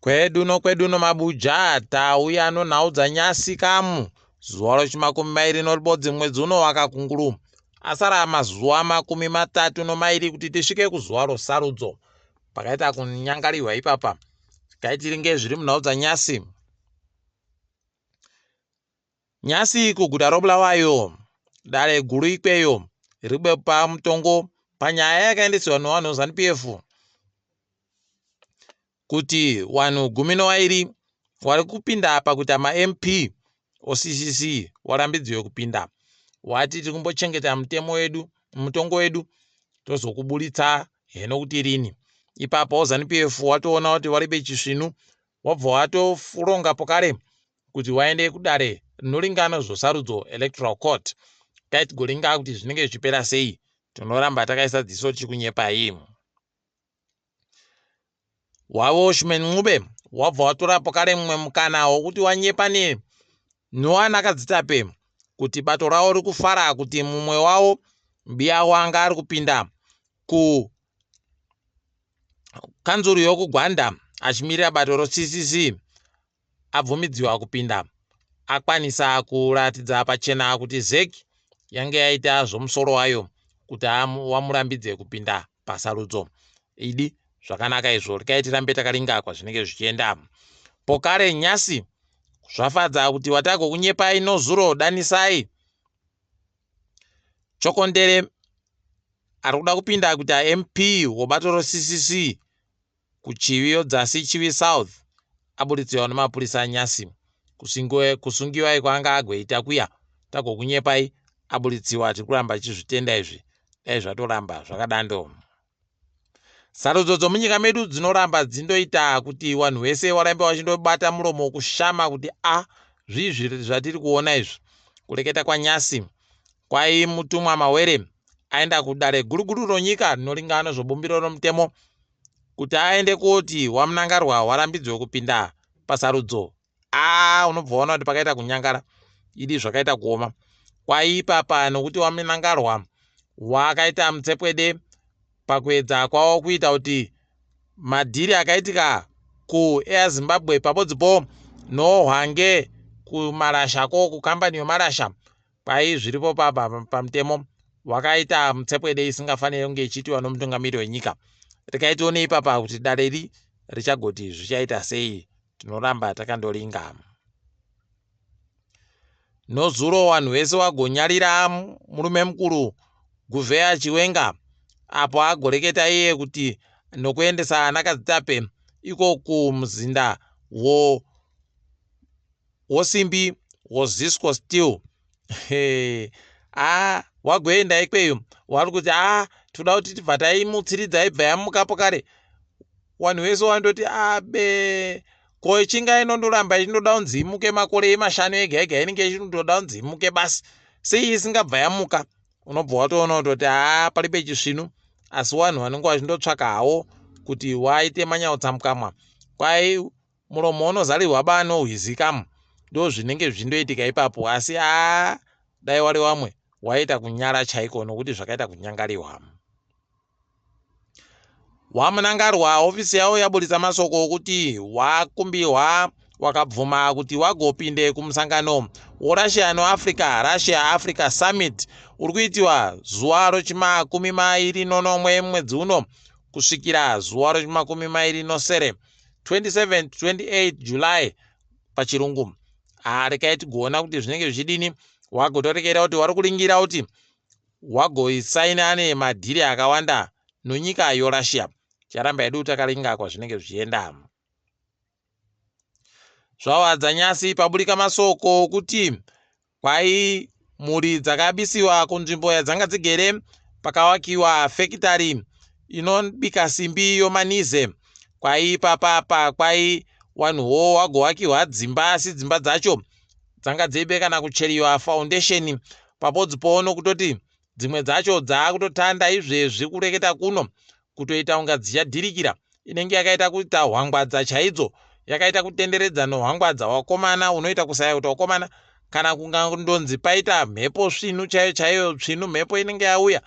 Kweduno mabuja tauya nhau dzanyasi kamu zuva rochimakumi mairi noribodzi mwedzi uno wa Kakunguru. Asara mazuva 32 kuti tisvike kuzuva rosarudzo pakaita kunyangariwa ipapa kaitiringe zviri munhau dzanyasi. Nyasi kuguta roBulawayo dare guru ikweyo ribe pamutongo panyaya yakaendeswa nevanhu ZANU-PF kuti vanhu 12 vari kupinda pakuita maMP oCCC warambidziwe kupinda. Wati tiri kumbochengeta mutongo wedu tozokubuditsa heno kuti rini. Ipapo ZANU-PF watoona kuti waribe chisvinu wabva watoronga pokare kuti waende kudare rinoringana zvosarudzo electoral court. Kaitigoringa kuti zvinenge zvipera sei, tinoramba takaisa dziso chikuNyepai. Wavo Shumen'ube wabva watora pokare mumwe mukana wokuti wanyepa newana akadzitape kuti bato ravo rikufara kuti mumwe wavo mbiya wanga ari kupinda kukanzuru yokugwanda achimirira bato roCCC abvumidziwa kupinda. Akwanisa kuratidza pachena kuti ZEC yange yaita zvomusoro wayo kuti wamurambidze kupinda pasarudzo. Idi zvakanaka izvo, rikaitiramba takaringa kwazvinenge zvichienda. Pokare nyasi zvafadza kuti watagokunyepai nozuro danisai chokondere ari kuda kupinda kuita MP wobato roCCC kuChivi yodzasi Chivi South abuditsewa nemapurisa anyasi. Kusungiwa kwanga agoita kuya tagokunyepai abuditsiwa. Tiri kuramba tichizvitenda izvi, dai zvatoramba zvakadando. Sarudzo dzomunyika medu dzinoramba dzindoita kuti vanhu vese varambe vachindobata muromo kushama kuti zvizvi zvatiri kuona izvi. Kureketa kwanyasi kwai Mutumwa Mawere aenda kudare guruguru ronyika rinoringana zvobumbiro romutemo kuti aende koti wamunangarwa warambidzwe kupinda pasarudzo. Unobva waona kuti pakaita kunyangara, idi zvakaita kuoma. Kwai ipapa nokuti wamunangarwa wakaita mutsepwede pakuedza kwavo kuita kuti madhiri akaitika kuAir Zimbabwe pabodzipo nohwange kumarashako kukambani yomarasha kwai zviripo pamutemo wakaita mutsepwede isingafaniri kunge ichiitwa nomutungamiri wenyika. Rikaitione ipapa kuti dareri richagoti zvichaita sei, tinoramba takandoringa. Nozuro vanhu vese wagonyarira murume mukuru Guvheya Chiwenga apo agoreketa iye kuti nokuendesa nakadzitape iko kumuzinda wosimbi woZisco Steel. Wagoenda ikweyo wari kuti toda kuti tibva taimutsiridza ibva yamukapo kare. Vanhu vese wandoti ko ichinga inondoramba ichindoda kunzi imuke makore 5 ega ega inenge ichindoda kunzi imuke basi, sei isingabva yamuka? Unobva watoona kutoti palibe chisvinu, asi vanhu vanenge vachindotsvaka hawo kuti waite manyautsamukamwa. Kwai muromo unozarirwa nohwizikamu, ndo zvinenge zvindoitika ipapo. Asi dai wari wamwe waita kunyara chaiko nokuti zvakaita kunyangariwa. Wamunangarwa ofisi yavo yabuditsa masoko okuti wakumbirwa wakabvuma kuti wagopinde kumusangano woRussia noAfrica, Russia Africa Summit uri kuitiwa zuva rochimakumi mwedzi uno kusvikira zuva rochimakumi 27 28 July pachirungu. Rikaiti kuona kuti zvinenge zvichidini, wagotorekera kuti wari kuringira kuti wagoisaina nemadhiri akawanda nonyika yoRussia. Charamba edu takaringa kwazvinenge zvichienda. Zvawadza nyasi pabudika masoko kuti kwai mhuri dzakabisiwa kunzvimbo yadzanga dzigere pakawakiwa fekitari inobika simbi yomanize. Kwai papapa kwai vanhuwo wagowakiwa dzimba, asi dzimba dzacho dzanga dzeibe kana kucheriwa foundation pabodzipo nokutoti dzimwe dzacho dzakutotanda izvezvi kureketa kuno kutoita unga dzichadhirikira. Inenge yakaita kuita hwangwadza chaidzo, yakaita kutenderedza nohwangwadza wakomana unoita kusaita wakomana, kana kungandonzi paita mhepo svinu chaiyo chaiyo, svinu mhepo inenge yauya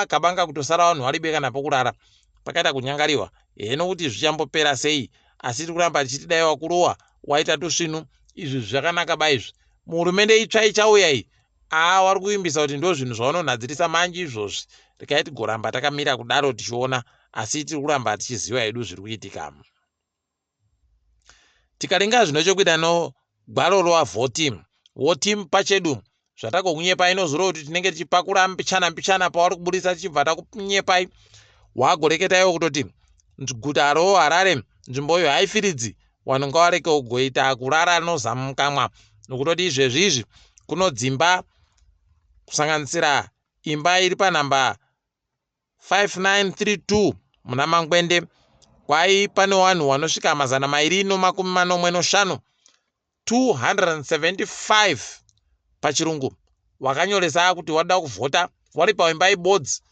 kabanga kutosara vanhu varibe kana pokurara. Pakaita kunyangariwa. Heno kuti zvichambopera sei, asi tiri kuramba tichiti dai wakurowa waita tusvinu. Izvi zvakanaka baizvi. Muhurumende itsva ichauya iyi vari kuimbisa kuti ndo zvinhu zvavanonhadzirisa manje izvozvi. Regai tigoramba takamira kudaro tichiona, asi tiri kuramba tichiziva hedu zviri kuitika. Tikaringa zvino chokuita nogwaro rwavhoti pachedu zvatakokunyepai inozorova kuti tinenge tichipakura mbichana pavari kuburisa tichibva takunyepai. Wagoreketaiwo kutoti guta roHarare nzvimbo iyo haifiridzi vanhu ngavareke kugoita kurara nozamukamwa, nokutoti izvezvi kunodzimba kusanganisira imba iri panhamba 5932 muna Mangwende kwai pane vanhu vanosvika 245 275 pachirungu wakanyoresa kuti wada kuvhota vari paimba ibodzi.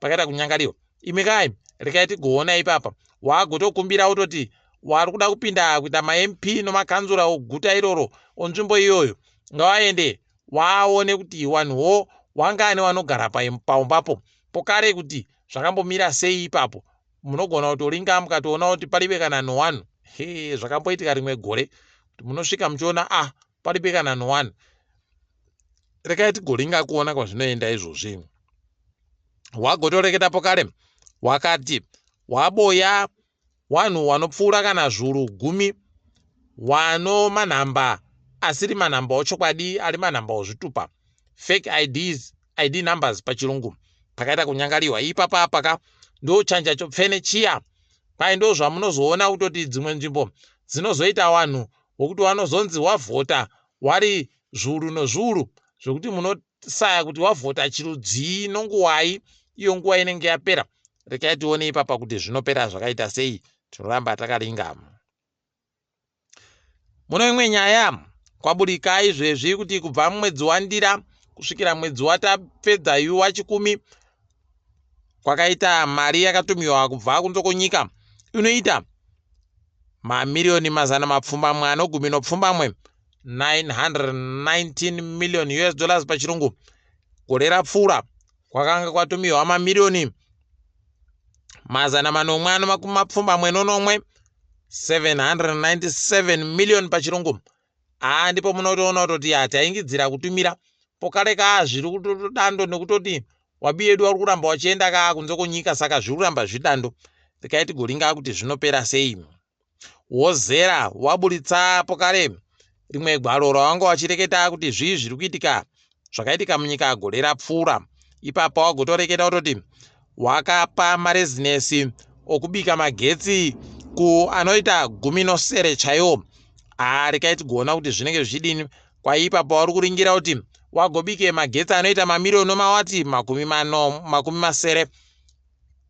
Pakaita kunyangariwa. Imi kai rekai tigoona ipapa wagotokumbira utoti wari kuda kupinda kuita maMP nomakanzura oguta iroro onzvimbo iyoyo ngavaende waone kuti vanhuwo wangane vanogara paumbapo pokare kuti zvakambomira sei ipapo. Munogona kutoringa mukatoona kuti paribe kana no1. Zvakamboitika rimwe gore kuti munosvika muchiona paribe kana no1. Rekai tigoringa kuona kwazvinoenda izvozvi. Wagotoreketa pokare wakati waboya vanhu vanopfuura kana zviuru 10 vano manhamba asiri manhamba ochokwadi ari manhamba ozvitupa, fake ID numbers pachirungu. Pakaita kunyangariwa ipapa ndo chanja chopfene chiya. Kwai ndo zvamunozoona kutoti dzimwe nzvimbo dzinozoita vanhu vokuti vanozonzi wavhota wari zviuru nezviuru zvokuti munosaya kuti wavhota chirudzii nonguwai iyo nguva inenge yapera. Rekai tione ipapa kuti zvinopera zvakaita sei. Tinoramba takaringa. Muno imwe nyaya kwaburika izvezvi kuti kubva mwedzi waNdira kusvikira mwedzi watapedza wachikumi kwakaita mari yakatumiwa kubva kudzonyika inoita mamiliyoni mazana mapfumbamwe anogumi nopfumbamwe $919 million pachirungu. Gore rapfuura kwakanga kwatumiwa mamiliyoni mazana manomwe anomakumi mapfumbamwe nonomwe $797 million pachirungu. Ndipo munotoona kuti taingidzira kutumira pokareka zviri kutodando nekutoti wabi edu vari kuramba wachienda kunze kwenyika, saka zviri kuramba zvidando. Rekai tigoringa kuti zvinopera sei. Wozera waburitsa pokare rimwe gwaro ravanga wachireketa kuti zvii zviri kuitika zvakaitika munyika gore rapfuura. Ipapo wagotoreketa kutoti wakapa marezinesi okubika magetsi anoita 10 chaiwo. Rekai tigoona kuti zvinenge zvidini. Kwaipapo vari kuringira kuti wagobike magetsi anoita mamiliyoni nomawati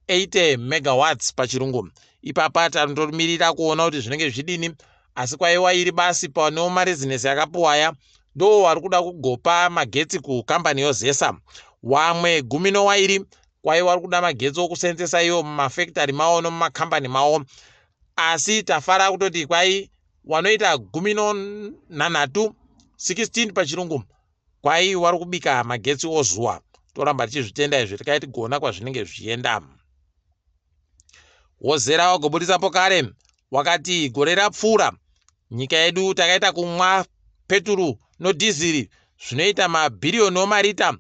80 megawatts pachirungu. Ipapa tanomirira kuona kuti zvinenge zvidini, asi kwaiwa iri basi pano marezinesi akapuwaya ndo vari kuda kugopa magetsi kukambani yozesa. Wamwe 12 kwai vari kuda magetsi okusenzesa iyo mumafactory mawo nomumakambani mawo, asi tafara kutoti kwai wanoita 13 16 pachirungu kwai vari kubika magetsi ozuwa. Toramba tichizvitenda izvi. Rekai tigoona kwazvinenge zvichienda. Wozera wagobudisa pokare wakati gore rapfuura nyika yedu takaita kumwa peturu nodhiziri zvinoita mabhiriyoni omarita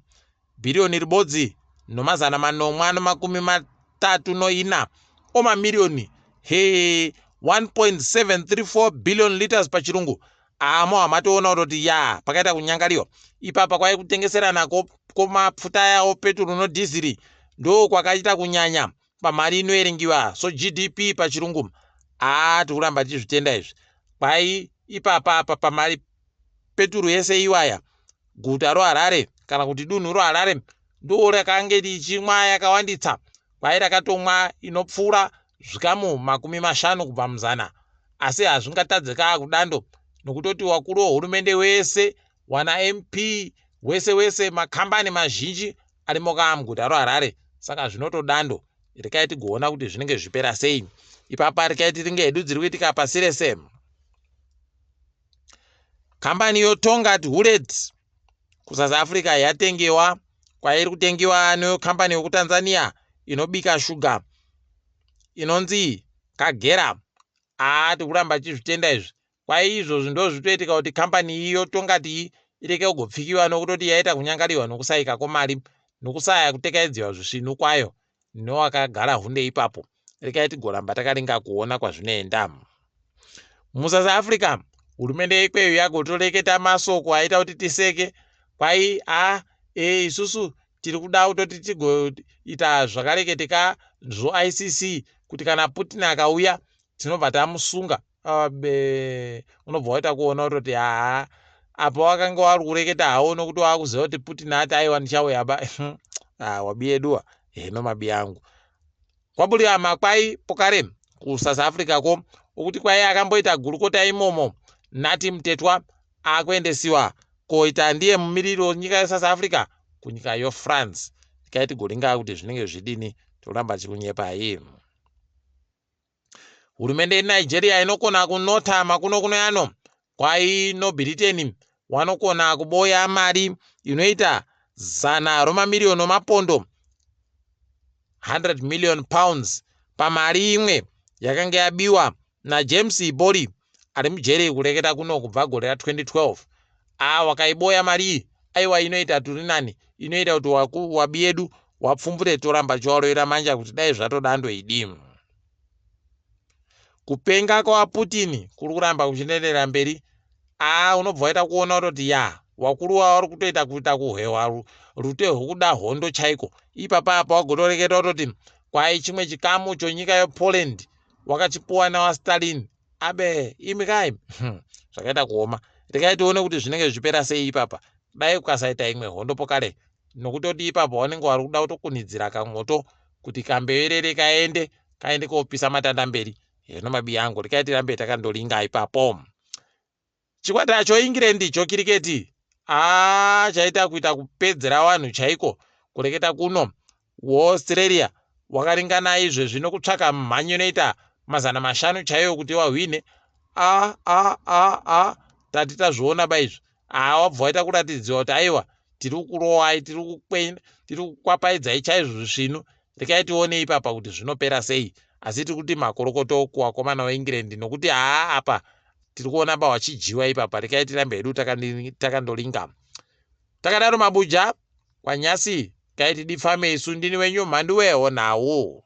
bhiriyoni ribodzi nomazana manomwe nomakumi matatu noina omamiliyoni 1.734 billion liters pachirungu. Amo amatoona kuti pakaita kunyangariwa. Ipapa kwai kutengeserana komapfuta yawo peturu nodhiziri ndo kwakaita kunyanya pamari inoerengiwa so GDP pachirungu. Tikuramba tichizvitenda izvi. Kwai ipapa pamari peturu yese iwaya guta roHarare kana kuti dunhu roHarare ndo rakange richimwa yakawanditsa. Kwai rakatomwa inopfuura zvikamu 50 kubva muzana, asi hazvingatadzika kudando nokutoti wakuru wehurumende wese wana MP wese makambani mazhinji ari muguta roHarare, saka zvinotodando. Rekai tigoona kuti zvinenge zvipera sei. Ipapa rekai tiringe hedu dziri kuitika pasi rese. Kambani yotonga Hullet kuSouth Africa yatengewa, kwairi kutengewa nekambani yokuTanzania inobika shuga inonzi kagera ati kuramba achizvitenda izvi. Kwai izvozvo ndo zvitoitika kuti kambani iyo tongati ireke kugopfikiwa nokutoti yaita kunyangariwa nokusaika kwemari nokusaya kutekaidziwa zvisvinu kwayo nowakagara hunde ipapo. Rekai tigoramba takaringa kuona kwazvinoenda. MuSouth Africa hurumende ikweyo yagotoreketa masoko aita kuti tiseke. Kwai isusu tiri kuda kutoti tigoita zvakareketeka zvoICC kuti kana Putin akauya tinobva tamusunga. Unobva waita kuona kuti apa wakanga wari kureketa hawo nokuti wakuziva kuti Putin ati aiwa ndichauya ba wabieduwa heno mabi yangu. Kwaburiwa makwai pokare kuSouth Africa ko ukuti kwai akamboita gurukota imomo Nati Mtetwa akuendesiwa koita ndiye mumiriri wenyika yeSouth Africa kunyika yoFrance. Tikaiti goringa kuti zvinenge zvidini toramba chikunyepa iyi. Hurumende yeNigeria inokona kunota makuno kuno yano kwai no bulletin wanokona kuboya mari inoita 100 mamiliyoni mapondo 100 million pounds pamari imwe yakanga yabiwa naJames Ibori ari mujeri kureketa kuno kubva gore ra2012. Wakaiboya mari aiwa inoita turinani inoita kuti wabiedu wapfumbure toramba chiwaroira manja kuti dai zvatodando idimu. Kupenga kwa Putin kuri kuramba kuchenderera mberi. Unobva waita kuona kuti wakuru wari kutoita kuita kuhwewa rute hwekuda hondo chaiko. Ipapa apa wagotoreketa kuti kwai chimwe chikamu chonyika yePoland wakachipuwa nawaStalin. Imi kai zvakaita kuoma. Rekai tione kuti zvinenge zvipera sei ipapa. Dai kukasaita imwe hondo pokare nokutoti ipapa wanenge wari kuda kutokunidzira kamwoto kuti kambeverere kaende kopisa matanda mberi. Heno mabi yangu rekai tirambe takandolinga ipapo. Chikwata choEngland chokiriketi chaita kuita kupedzera vanhu chaiko kureketa kuno weAustralia wakaringana izve zvino kutsvaka mhanyo inoita 500 chaiyo kuti wahwine. Tati tazviona baizvo. Wabva waita kuratidziwa kuti aiwa tiri kukurowai tiri kukwapaidzai chaizvo zvisvinu. Rekai tione ipapa kuti zvinopera sei. Asi tiri kuti makorokoto kuvakomana weEngland nokuti apa tiri kuona wachijiwa ipapa. Rekai tirambe hedu takandolinga. Takadaro mabuja kwanyasi kaiti difame isu ndini wenyu Mhanduwe WeNhau.